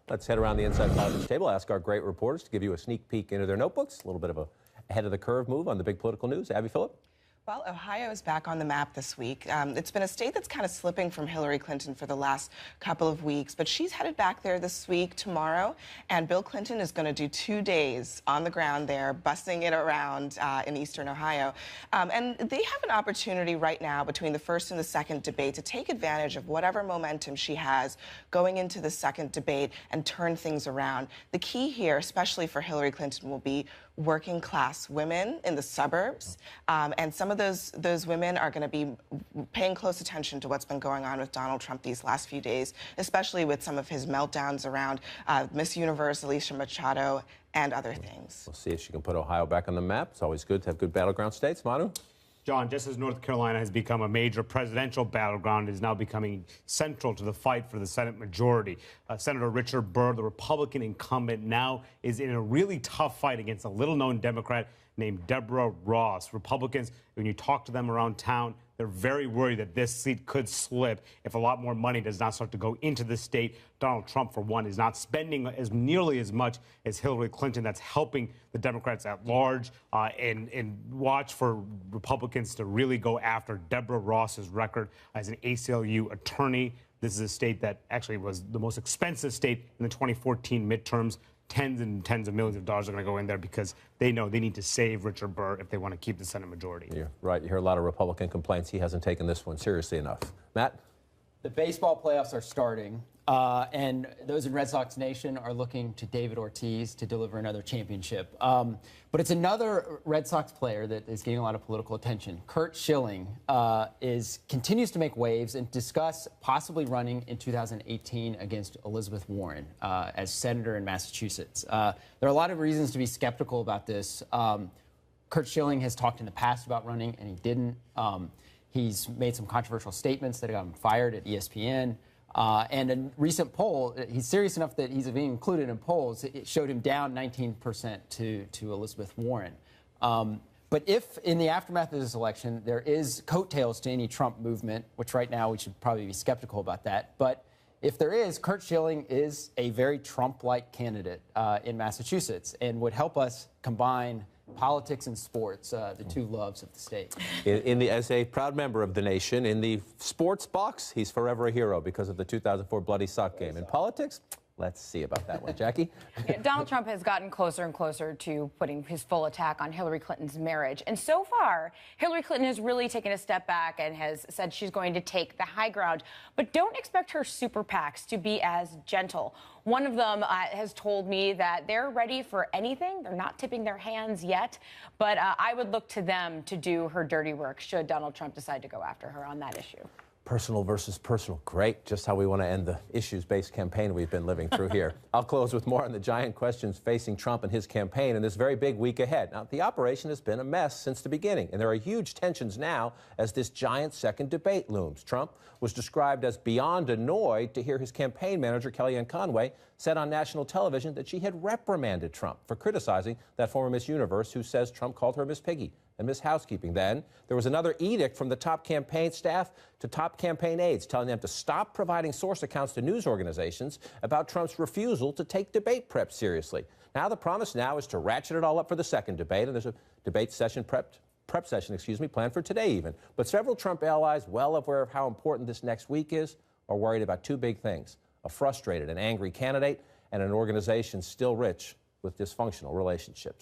Let's head around the Inside Politics table, ask our great reporters to give you a sneak peek into their notebooks, a little bit of a ahead of the curve move on the big political news. Abby Phillip? Well, Ohio is back on the map this week. It's been a state that's kind of slipping from Hillary Clinton for the last couple of weeks, but she's headed back there this week, tomorrow, and Bill Clinton is going to do 2 days on the ground there, bussing it around in eastern Ohio. And they have an opportunity right now between the first and the second debate to take advantage of whatever momentum she has going into the second debate and turn things around. The key here, especially for Hillary Clinton, will be working class women in the suburbs, and some of those women are going to be paying close attention to what's been going on with Donald Trump these last few days, especially with some of his meltdowns around Miss Universe, Alicia Machado, and other things. We'll see if she can put Ohio back on the map. It's always good to have good battleground states. Manu? John, just as North Carolina has become a major presidential battleground, it is now becoming central to the fight for the Senate majority. Senator Richard Burr, the Republican incumbent, now is in a really tough fight against a little-known Democrat named Deborah Ross. Republicans, when you talk to them around town, they're very worried that this seat could slip if a lot more money does not start to go into the state. Donald Trump, for one, is not spending as nearly as much as Hillary Clinton. That's helping the Democrats at large. And watch for Republicans to really go after Deborah Ross's record as an ACLU attorney. This is a state that actually was the most expensive state in the 2014 midterms. Tens and tens of millions of dollars are going to go in there because they know they need to save Richard Burr if they want to keep the Senate majority. You're right. You hear a lot of Republican complaints. He hasn't taken this one seriously enough. Matt? The baseball playoffs are starting, and those in Red Sox Nation are looking to David Ortiz to deliver another championship. But it's another Red Sox player that is getting a lot of political attention. Curt Schilling continues to make waves and discuss possibly running in 2018 against Elizabeth Warren as senator in Massachusetts. There are a lot of reasons to be skeptical about this. Curt Schilling has talked in the past about running, and he didn't. He's made some controversial statements that got him fired at ESPN. And a recent poll, he's serious enough that he's being included in polls. It showed him down 19% to Elizabeth Warren. But if in the aftermath of this election, there is coattails to any Trump movement, which right now we should probably be skeptical about that. But if there is, Curt Schilling is a very Trump-like candidate in Massachusetts and would help us combine politics and sports, the two loves of the state. As a proud member of the nation, in the sports box, he's forever a hero because of the 2004 Bloody Sock game. In politics, let's see about that one. Jackie? Yeah, Donald Trump has gotten closer and closer to putting his full attack on Hillary Clinton's marriage. And so far, Hillary Clinton has really taken a step back and has said she's going to take the high ground. But don't expect her super PACs to be as gentle. One of them has told me that they're ready for anything. They're not tipping their hands yet. But I would look to them to do her dirty work should Donald Trump decide to go after her on that issue. Personal versus personal. Great. Just how we want to end the issues-based campaign we've been living through here. I'll close with more on the giant questions facing Trump and his campaign in this very big week ahead. Now, the operation has been a mess since the beginning, and there are huge tensions now as this giant second debate looms. Trump was described as beyond annoyed to hear his campaign manager, Kellyanne Conway, said on national television that she had reprimanded Trump for criticizing that former Miss Universe who says Trump called her Miss Piggy and Miss Housekeeping. Then there was another edict from the top campaign staff to top campaign aides telling them to stop providing source accounts to news organizations about Trump's refusal to take debate prep seriously. Now the promise now is to ratchet it all up for the second debate, and there's a debate session prep session, planned for today even. But several Trump allies, well aware of how important this next week is, are worried about two big things: a frustrated and angry candidate and an organization still rich with dysfunctional relationships.